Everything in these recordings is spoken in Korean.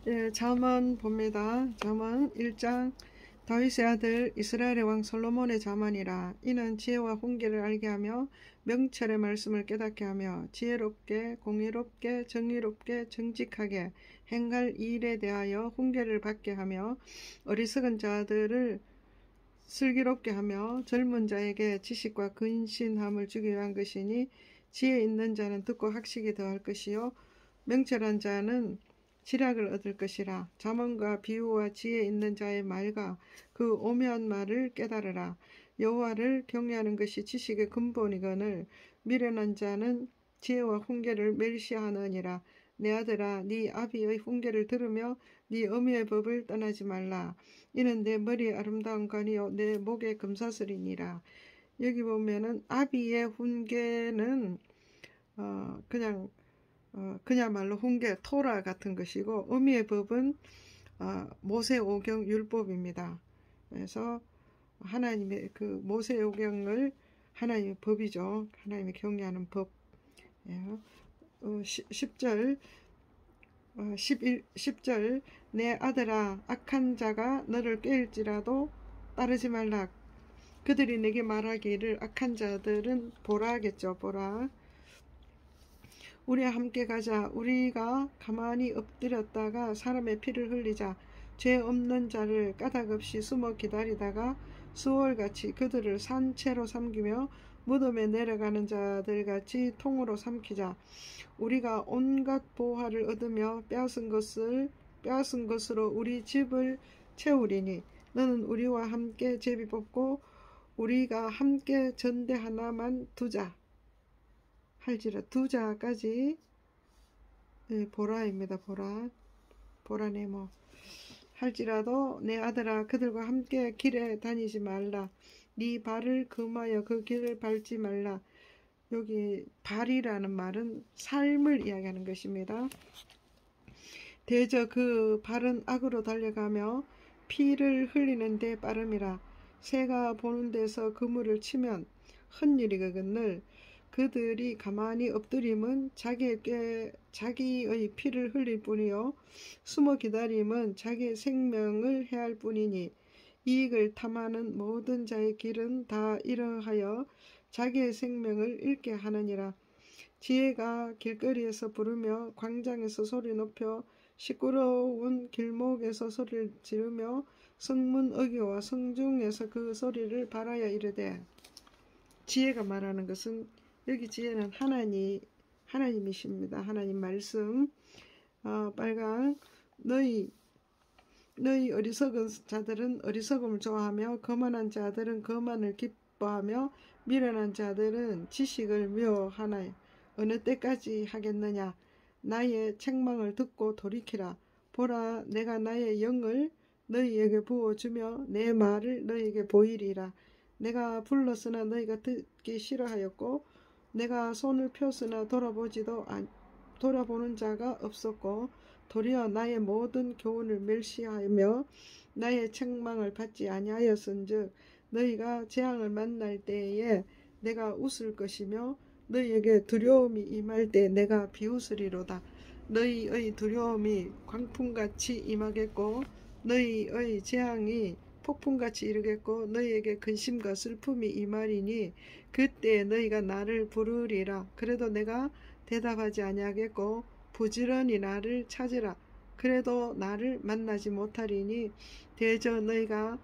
예, 잠언 봅니다. 잠언 1장. 다윗의 아들 이스라엘의 왕 솔로몬의 잠언이라. 이는 지혜와 훈계를 알게 하며 명철의 말씀을 깨닫게 하며 지혜롭게 공의롭게 정의롭게 정직하게 행할 일에 대하여 훈계를 받게 하며 어리석은 자들을 슬기롭게 하며 젊은 자에게 지식과 근신함을 주기 위한 것이니, 지혜 있는 자는 듣고 학식이 더할 것이요 명철한 자는 지략을 얻을 것이라. 잠언과 비유와 지혜 있는 자의 말과 그 오묘한 말을 깨달으라. 여호와를 경외하는 것이 지식의 근본이거늘 미련한 자는 지혜와 훈계를 멸시하느니라. 내 아들아, 네 아비의 훈계를 들으며 네 어미의 법을 떠나지 말라. 이는 내 머리에 아름다운 관이요 내 목에 금사슬이니라. 여기 보면은 아비의 훈계는 그야말로 훈계, 토라 같은 것이고, 어미의 법은 모세오경 율법입니다. 그래서 하나님의 그 모세오경을, 하나님의 법이죠. 하나님의 경외하는 법. 10절 10절 내 아들아, 악한 자가 너를 꾀일지라도 따르지 말라. 그들이 내게 말하기를, 악한 자들은 보라 하겠죠. 보라, 우리와 함께 가자. 우리가 가만히 엎드렸다가 사람의 피를 흘리자. 죄 없는 자를 까닭없이 숨어 기다리다가 수월같이 그들을 산채로 삼키며 무덤에 내려가는 자들같이 통으로 삼키자. 우리가 온갖 보화를 얻으며 빼앗은 것으로 우리 집을 채우리니, 너는 우리와 함께 제비 뽑고 우리가 함께 전대 하나만 두자 할지라. 두자까지 보라입니다. 보라 네모. 할지라도 내 아들아, 그들과 함께 길에 다니지 말라. 네 발을 금하여 그 길을 밟지 말라. 여기 발이라는 말은 삶을 이야기하는 것입니다. 대저 그 발은 악으로 달려가며 피를 흘리는 데 빠름이라. 새가 보는 데서 그물을 치면 헛일이거늘 그들이 가만히 엎드림은 자기의 피를 흘릴 뿐이요 숨어 기다림은 자기의 생명을 해할 뿐이니, 이익을 탐하는 모든 자의 길은 다 이러하여 자기의 생명을 잃게 하느니라. 지혜가 길거리에서 부르며 광장에서 소리 높여 시끄러운 길목에서 소리를 지르며 성문 어귀와 성중에서 그 소리를 발하여 이르되. 지혜가 말하는 것은, 여기 지혜는 하나님이십니다. 하나님 말씀. 빨강. 너희 어리석은 자들은 어리석음을 좋아하며 거만한 자들은 거만을 기뻐하며 미련한 자들은 지식을 미워하나요. 어느 때까지 하겠느냐. 나의 책망을 듣고 돌이키라. 보라, 내가 나의 영을 너희에게 부어주며 내 말을 너희에게 보이리라. 내가 불렀으나 너희가 듣기 싫어하였고 내가 손을 폈으나 돌아보는 자가 없었고, 도리어 나의 모든 교훈을 멸시하며 나의 책망을 받지 아니하였은즉, 너희가 재앙을 만날 때에 내가 웃을 것이며 너희에게 두려움이 임할 때 내가 비웃으리로다. 너희의 두려움이 광풍같이 임하겠고 너희의 재앙이 폭풍같이 이르겠고 너희에게 근심과 슬픔이 임하리니, 그때 너희가 나를 부르리라. 그래도 내가 대답하지 아니하겠고 부지런히 나를 찾으라. 그래도 나를 만나지 못하리니, 대저 너희가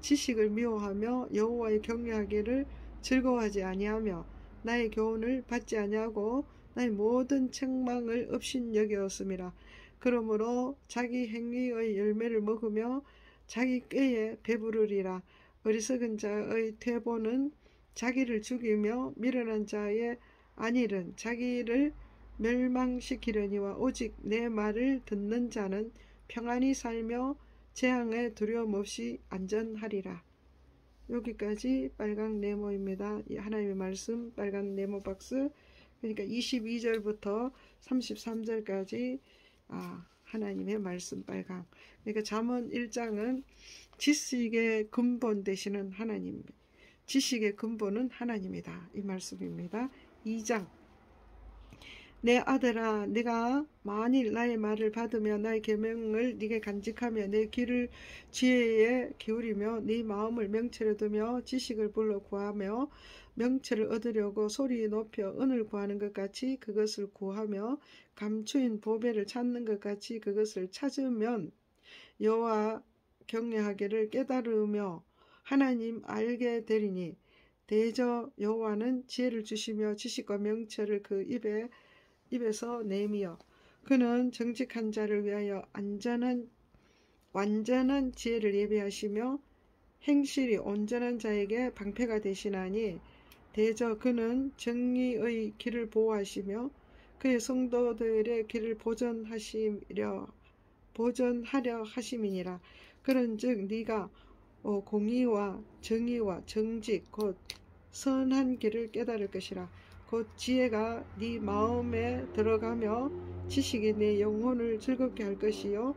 지식을 미워하며 여호와의 경외하기를 즐거워하지 아니하며 나의 교훈을 받지 아니하고 나의 모든 책망을 업신여겼음이라. 그러므로 자기 행위의 열매를 먹으며 자기 꾀에 배부르리라. 어리석은 자의 퇴보는 자기를 죽이며 미련한 자의 안일은 자기를 멸망시키려니와 오직 내 말을 듣는 자는 평안히 살며 재앙에 두려움 없이 안전하리라. 여기까지 빨강 네모입니다. 하나님의 말씀 빨간 네모 박스. 그러니까 22절부터 33절까지 하나님의 말씀 빨강. 그러니까 잠언 1장은 지식의 근본 되시는 하나님, 지식의 근본은 하나님이다, 이 말씀입니다. 2장 내 아들아, 네가 만일 나의 말을 받으며 나의 계명을 네게 간직하며 내 귀를 지혜에 기울이며 네 마음을 명철에 두며 지식을 불러 구하며 명철을 얻으려고 소리 높여 은을 구하는 것 같이 그것을 구하며 감추인 보배를 찾는 것 같이 그것을 찾으면 여호와 경외하기를 깨달으며 하나님 알게 되리니 대저 여호와는 지혜를 주시며 지식과 명철을 그 입에서 내미어 그는 정직한 자를 위하여 완전한 지혜를 예비하시며 행실이 온전한 자에게 방패가 되시나니 대저 그는 정의의 길을 보호하시며 그의 성도들의 길을 보전하려 하심이니라. 그런즉 네가 공의와 정의와 정직 곧 선한 길을 깨달을 것이라. 곧 지혜가 네 마음에 들어가며 지식이 네 영혼을 즐겁게 할 것이요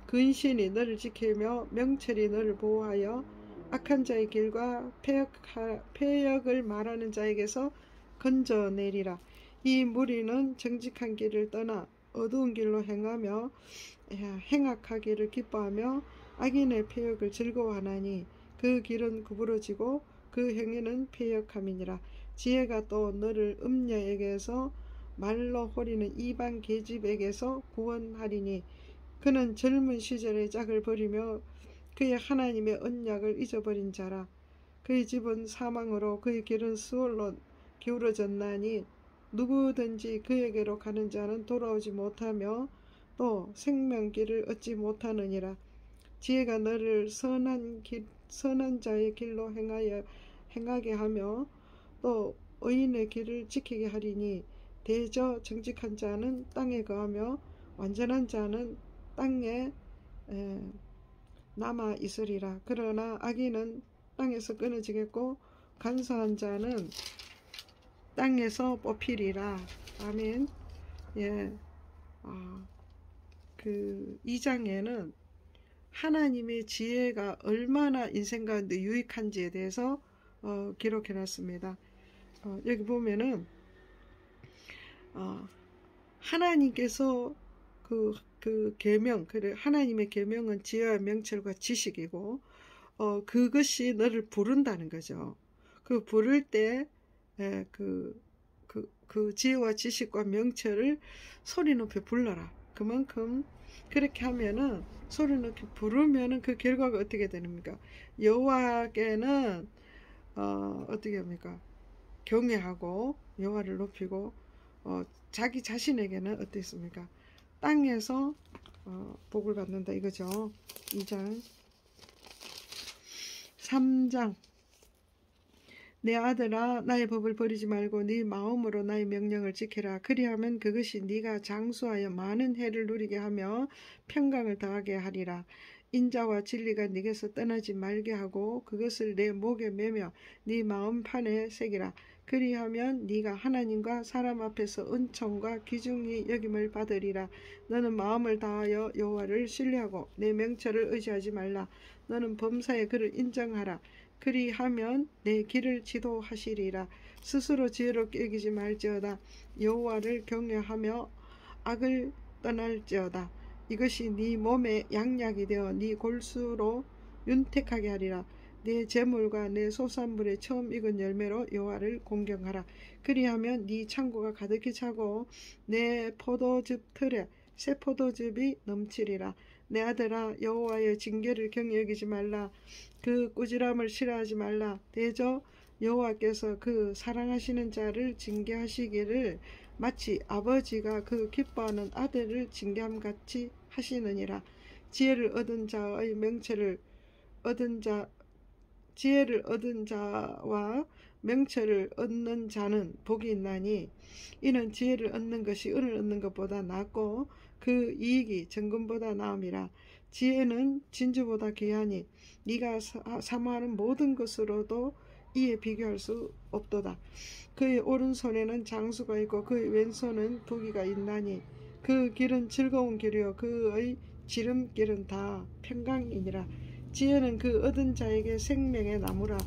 근신이 너를 지키며 명철이 너를 보호하여 악한 자의 길과 패역을 말하는 자에게서 건져내리라. 이 무리는 정직한 길을 떠나 어두운 길로 행하며 행악하기를 기뻐하며 악인의 패역을 즐거워하나니 그 길은 구부러지고 그 행위는 패역함이니라. 지혜가 또 너를 음녀에게서 말로 호리는 이방 계집에게서 구원하리니 그는 젊은 시절의 짝을 버리며 그의 하나님의 언약을 잊어버린 자라. 그의 집은 사망으로 그의 길은 수월로 기울어졌나니 누구든지 그에게로 가는 자는 돌아오지 못하며 또 생명길을 얻지 못하느니라. 지혜가 너를 선한 자의 길로 행하게 하며 또 의인의 길을 지키게 하리니 대저 정직한 자는 땅에 거하며 완전한 자는 땅에 남아 있으리라. 그러나 악인은 땅에서 끊어지겠고 간사한 자는 땅에서 뽑히리라. 아멘. 예. 그 2장에는 하나님의 지혜가 얼마나 인생 가운데 유익한지에 대해서 기록해 놨습니다. 여기 보면은 하나님께서 그 계명, 하나님의 계명은 지혜와 명철과 지식이고 그것이 너를 부른다는 거죠. 그 부를 때 그 지혜와 지식과 명철을 소리 높여 불러라. 그만큼 그렇게 하면은 소리 높여 부르면은 그 결과가 어떻게 됩니까? 여호와께는 어떻게 합니까? 경외하고 여호와를 높이고 자기 자신에게는 어떻습니까? 땅에서 복을 받는다 이거죠. 2장 3장 내 아들아 나의 법을 버리지 말고 네 마음으로 나의 명령을 지키라. 그리하면 그것이 네가 장수하여 많은 해를 누리게 하며 평강을 더하게 하리라. 인자와 진리가 네게서 떠나지 말게 하고 그것을 내 목에 매며 네 마음판에 새기라. 그리하면 네가 하나님과 사람 앞에서 은총과 귀중히 여김을 받으리라. 너는 마음을 다하여 여호와를 신뢰하고 내 명철을 의지하지 말라. 너는 범사에 그를 인정하라. 그리하면 내 길을 지도하시리라. 스스로 지혜롭게 여기지 말지어다. 여호와를 경외하며 악을 떠날지어다. 이것이 네 몸에 양약이 되어 네 골수로 윤택하게 하리라. 내 재물과 내 소산물의 처음 익은 열매로 여호와를 공경하라. 그리하면 네 창고가 가득히 차고 내 포도즙 틀에 새 포도즙이 넘치리라. 내 아들아 여호와의 징계를 경히 여기지 말라. 그 꾸지람을 싫어하지 말라. 대저 여호와께서 그 사랑하시는 자를 징계하시기를 마치 아버지가 그 기뻐하는 아들을 징계함같이 하시느니라. 지혜를 얻은 자와 명철을 얻는 자는 복이 있나니 이는 지혜를 얻는 것이 은을 얻는 것보다 낫고 그 이익이 정금보다 나음이라. 지혜는 진주보다 귀하니 네가 사모하는 모든 것으로도 이에 비교할 수 없도다. 그의 오른손에는 장수가 있고 그의 왼손은 부귀가 있나니 그 길은 즐거운 길이요 그의 지름길은 다 평강이니라. 지혜는 그 얻은 자에게 생명의 나무라.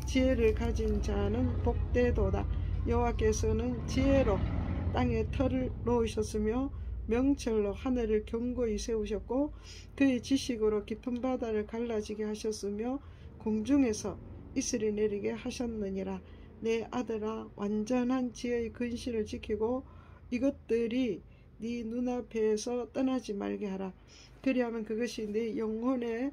지혜를 가진 자는 복되도다. 여호와께서는 지혜로 땅에 터를 놓으셨으며 명철로 하늘을 견고히 세우셨고 그의 지식으로 깊은 바다를 갈라지게 하셨으며 공중에서 이슬이 내리게 하셨느니라. 내 아들아, 완전한 지혜의 근신을 지키고 이것들이 네 눈앞에서 떠나지 말게 하라. 그리하면 그것이 네 영혼의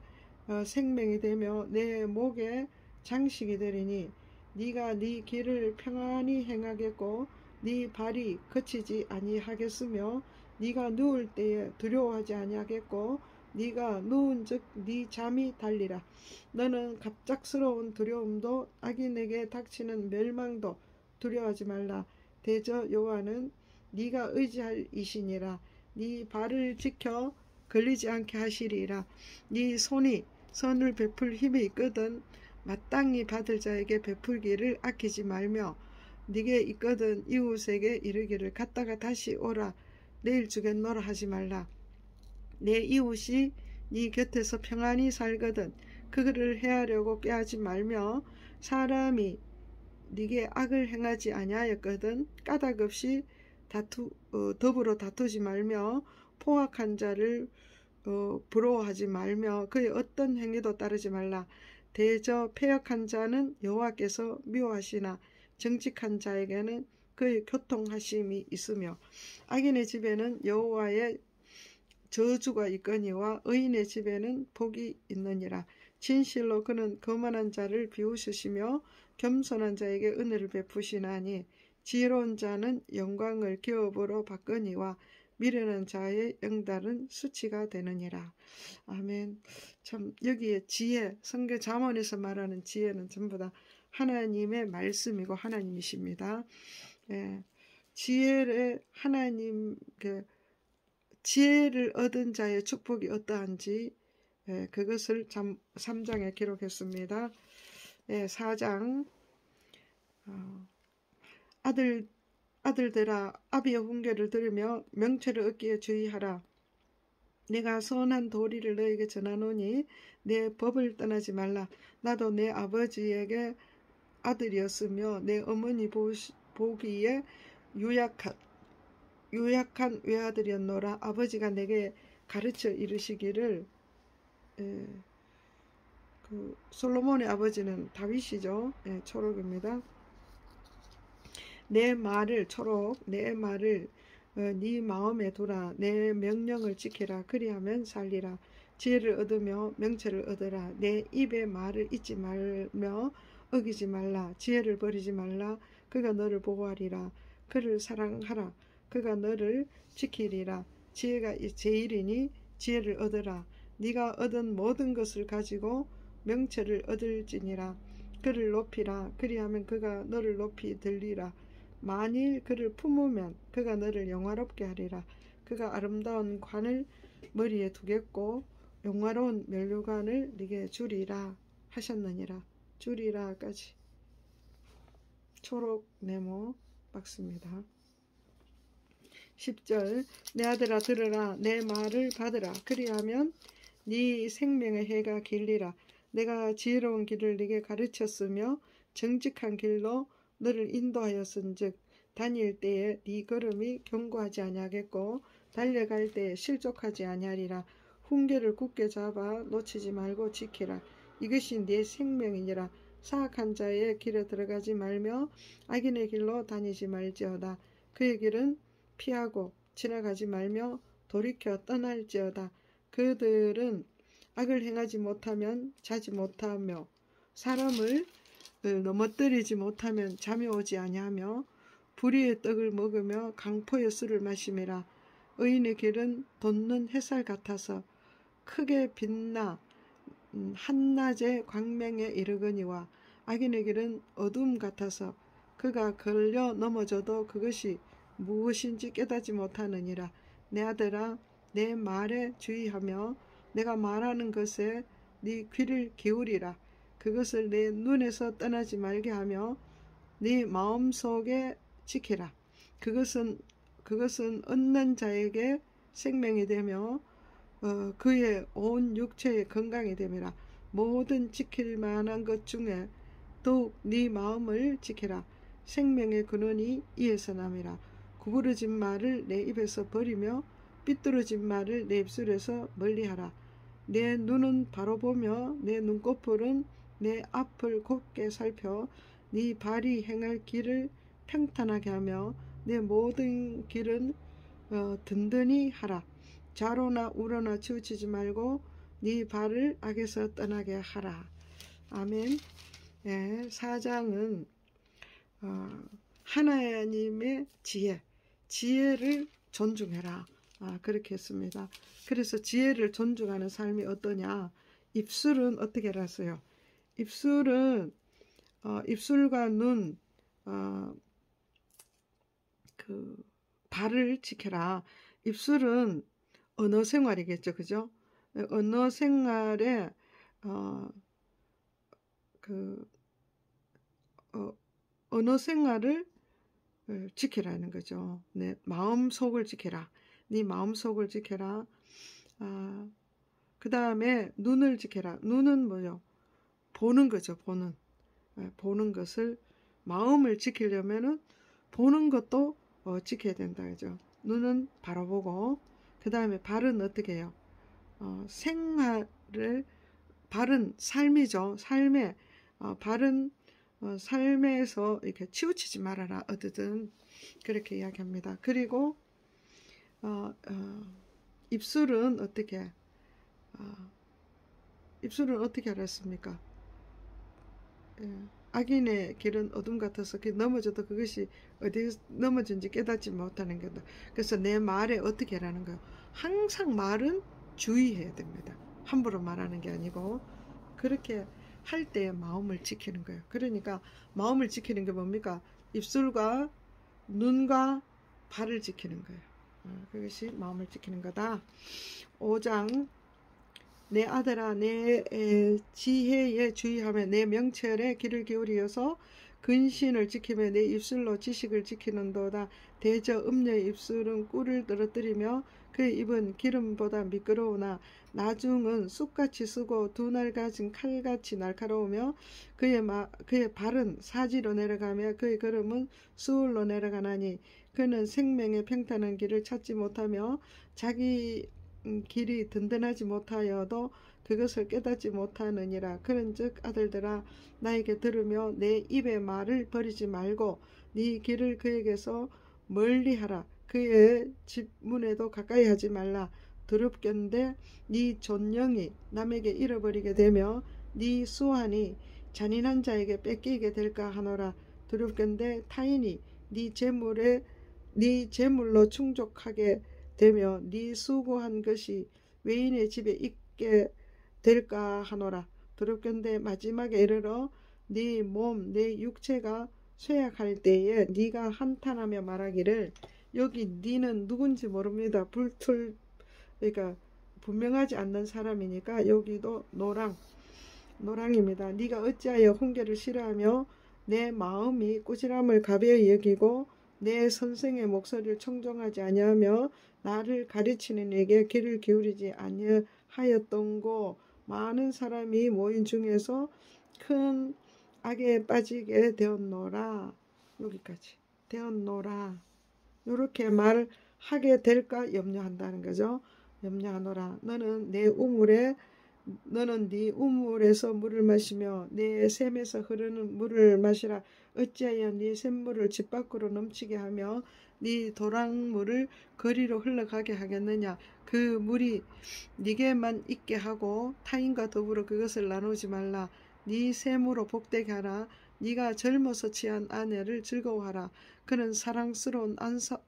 생명이 되며 내 목에 장식이 되리니 네가 네 길을 평안히 행하겠고 네 발이 거치지 아니하겠으며 네가 누울 때에 두려워하지 아니하겠고 네가 누운즉 네 잠이 달리라. 너는 갑작스러운 두려움도 악인에게 닥치는 멸망도 두려워하지 말라. 대저 여호와는 네가 의지할 이시니라. 네 발을 지켜 걸리지 않게 하시리라. 네 손이 선을 베풀 힘이 있거든 마땅히 받을 자에게 베풀기를 아끼지 말며 네게 있거든 이웃에게 이르기를 갔다가 다시 오라 내일 주겠노라 하지 말라. 내 이웃이 네 곁에서 평안히 살거든 그를 해하려고 꾀하지 말며 사람이 네게 악을 행하지 아니하였거든 까닭없이 더불어 다투지 말며 포악한 자를 부러워하지 말며 그의 어떤 행위도 따르지 말라. 대저 패역한 자는 여호와께서 미워하시나 정직한 자에게는 그의 교통하심이 있으며 악인의 집에는 여호와의 저주가 있거니와 의인의 집에는 복이 있느니라. 진실로 그는 거만한 자를 비우시며 겸손한 자에게 은혜를 베푸시나니 지혜로운 자는 영광을 기업으로 받거니와 미련한 자의 영달은 수치가 되느니라. 아멘. 참 여기에 지혜, 성경 잠언에서 말하는 지혜는 전부 다 하나님의 말씀이고 하나님이십니다. 예, 지혜를 하나님 지혜를 얻은 자의 축복이 어떠한지 그것을 3장에 기록했습니다. 4장 아들들아 아비의 훈계를 들으며 명철을 얻기에 주의하라. 내가 선한 도리를 너에게 전하노니 내 법을 떠나지 말라. 나도 내 아버지에게 아들이었으며 내 어머니 보기에 유약한 외아들이었노라. 아버지가 내게 가르쳐 이르시기를 솔로몬의 아버지는 다윗이죠. 초록입니다. 내 말을 네 마음에 두라. 내 명령을 지키라. 그리하면 살리라. 지혜를 얻으며 명철을 얻으라. 내 입의 말을 잊지 말며 어기지 말라. 지혜를 버리지 말라. 그가 너를 보호하리라. 그를 사랑하라. 그가 너를 지키리라. 지혜가 제일이니 지혜를 얻으라. 네가 얻은 모든 것을 가지고 명철을 얻을지니라. 그를 높이라. 그리하면 그가 너를 높이 들리라. 만일 그를 품으면 그가 너를 영화롭게 하리라. 그가 아름다운 관을 머리에 두겠고 영화로운 면류관을 네게 주리라 하셨느니라. 주리라까지 초록 네모 박습니다. 10절 내 아들아 들으라. 내 말을 받으라. 그리하면 네 생명의 해가 길리라. 내가 지혜로운 길을 네게 가르쳤으며 정직한 길로 너를 인도하였은즉 다닐 때에 네 걸음이 견고하지 아니하겠고 달려갈 때에 실족하지 아니하리라. 훈계를 굳게 잡아 놓치지 말고 지키라. 이것이 네 생명이니라. 사악한 자의 길에 들어가지 말며 악인의 길로 다니지 말지어다. 그의 길은 피하고 지나가지 말며 돌이켜 떠날지어다. 그들은 악을 행하지 못하면 자지 못하며 사람을 넘어뜨리지 못하면 잠이 오지 아니하며 불의의 떡을 먹으며 강포의 술을 마심이라. 의인의 길은 돋는 햇살 같아서 크게 빛나 한낮의 광명에 이르거니와 악인의 길은 어둠 같아서 그가 걸려 넘어져도 그것이 무엇인지 깨닫지 못하느니라. 내 아들아 내 말에 주의하며 내가 말하는 것에 네 귀를 기울이라. 그것을 내 눈에서 떠나지 말게 하며 네 마음속에 지키라. 그것은 얻는 자에게 생명이 되며 그의 온 육체의 건강이 됨이라. 모든 지킬 만한 것 중에 더욱 네 마음을 지키라. 생명의 근원이 이에서 남이라. 구부러진 말을 내 입에서 버리며 삐뚤어진 말을 내 입술에서 멀리하라. 내 눈은 바로 보며 내 눈꺼풀은 내 앞을 곱게 살펴 네 발이 행할 길을 평탄하게 하며 내 모든 길은 든든히 하라. 좌로나 우로나 치우치지 말고 네 발을 악에서 떠나게 하라. 아멘. 예, 4장은 하나님의 지혜를 존중해라. 그렇게 했습니다. 그래서 지혜를 존중하는 삶이 어떠냐? 입술은 어떻게 했어요? 입술은 입술과 눈, 그 발을 지켜라. 입술은 언어 생활이겠죠, 그죠? 언어 생활에 언어 생활을 지키라는 거죠. 네, 마음속을 지켜라. 네 마음속을 지켜라. 그 다음에 눈을 지켜라. 눈은 뭐요? 보는 거죠. 보는 것을, 마음을 지키려면은 보는 것도 지켜야 된다 그죠. 눈은 바로 보고, 그 다음에 발은 어떻게 해요? 생활을, 바른 삶이죠. 삶에 바른 삶에서 이렇게 치우치지 말아라. 어디든 그렇게 이야기합니다. 그리고 입술은 어떻게 알았습니까? 악인의 길은 어둠 같아서 넘어져도 그것이 어디 넘어진지 깨닫지 못하는 거다. 그래서 내 말에 어떻게 하라는 거예요? 항상 말은 주의해야 됩니다. 함부로 말하는 게 아니고 그렇게 할 때 마음을 지키는 거예요. 그러니까 마음을 지키는 게 뭡니까? 입술과 눈과 발을 지키는 거예요. 그것이 마음을 지키는 거다. 5장 내 아들아 내 지혜에 주의하며 내 명철에 귀를 기울이어서 근신을 지키며 내 입술로 지식을 지키는도다. 대저 음녀의 입술은 꿀을 떨어뜨리며 그의 입은 기름보다 미끄러우나 나중은 쑥같이 쓰고 두 날 가진 칼같이 날카로우며 그의 발은 사지로 내려가며 그의 걸음은 수울로 내려가나니 그는 생명의 평탄한 길을 찾지 못하며 자기 길이 든든하지 못하여도 그것을 깨닫지 못하느니라. 그런즉 아들들아 나에게 들으며 내 입의 말을 버리지 말고 네 길을 그에게서 멀리하라. 그의 집 문에도 가까이 하지 말라. 두렵건대 네 존영이 남에게 잃어버리게 되며 네 수완이 잔인한 자에게 뺏기게 될까 하노라. 두렵건대 타인이 네 재물로 충족하게 되며 네 수고한 것이 외인의 집에 있게 될까 하노라. 두렵건대 마지막에 이르러 네 몸, 내 육체가 쇠약할 때에 네가 한탄하며 말하기를 여기 네는 누군지 모릅니다. 그러니까 분명하지 않는 사람이니까 여기도 노랑입니다. 네가 어찌하여 훈계를 싫어하며 내 마음이 꾸지람을 가벼이 여기고 내 선생의 목소리를 청종하지 아니하며 나를 가르치는 이에게 귀를 기울이지 아니하였던고. 많은 사람이 모인 중에서 큰 악에 빠지게 되었노라. 여기까지 되었노라. 이렇게 말하게 될까 염려한다는 거죠. 염려하노라. 너는 네 우물에서 물을 마시며 네 샘에서 흐르는 물을 마시라. 어찌하여 네 샘물을 집 밖으로 넘치게 하며 네 도랑물을 거리로 흘러가게 하겠느냐. 그 물이 네게만 있게 하고 타인과 더불어 그것을 나누지 말라. 네 샘으로 복되게 하라. 네가 젊어서 취한 아내를 즐거워하라. 그는 사랑스러운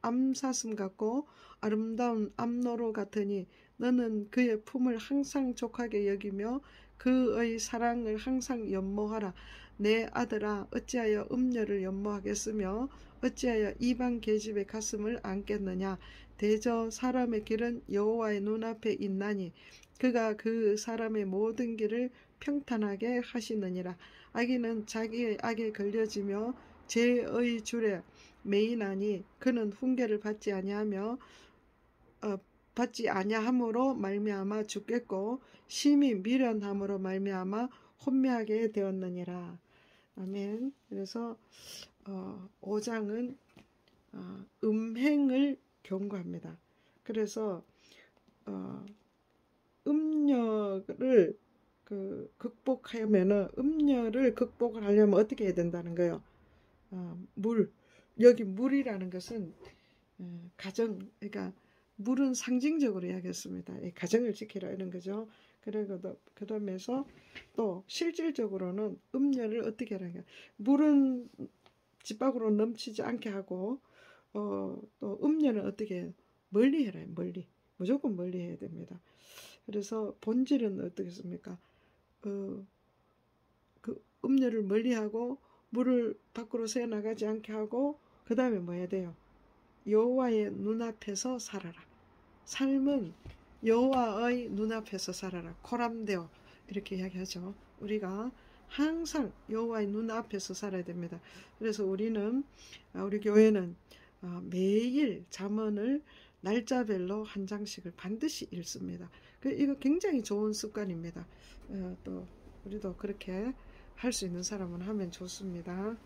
암사슴 같고 아름다운 암노루 같으니 너는 그의 품을 항상 족하게 여기며 그의 사랑을 항상 연모하라. 내 아들아 어찌하여 음녀를 연모하겠으며 어찌하여 이방 계집의 가슴을 안겠느냐. 대저 사람의 길은 여호와의 눈앞에 있나니 그가 그 사람의 모든 길을 평탄하게 하시느니라. 악인은 자기의 악에 걸려지며 죄의 줄에 매이나니 그는 훈계를 받지 아니함으로 말미암아 죽겠고 심히 미련함으로 말미암아 혼미하게 되었느니라. 아멘. 그래서 5장은 음행을 경고합니다. 그래서 음녀를 극복하려면은, 음녀를 극복을 하려면 어떻게 해야 된다는 거예요? 여기 물이라는 것은 가정, 그러니까 물은 상징적으로 이야기했습니다. 가정을 지키라 이런 거죠. 그리고 그다음에서 또 실질적으로는 음녀를 어떻게 하라. 물은 집 밖으로 넘치지 않게 하고 또 음녀는 어떻게 해요? 멀리 해라. 멀리. 무조건 멀리 해야 됩니다. 그래서 본질은 어떻겠습니까? 그 음녀를 멀리하고 물을 밖으로 새 나가지 않게 하고 그 다음에 뭐 해야 돼요? 여호와의 눈앞에서 살아라. 삶은 여호와의 눈앞에서 살아라. 코람데오 이렇게 이야기하죠. 우리가 항상 여호와의 눈앞에서 살아야 됩니다. 그래서 우리 교회는 매일 잠언을 날짜별로 한 장씩을 반드시 읽습니다. 이거 굉장히 좋은 습관입니다. 또 우리도 그렇게 할 수 있는 사람은 하면 좋습니다.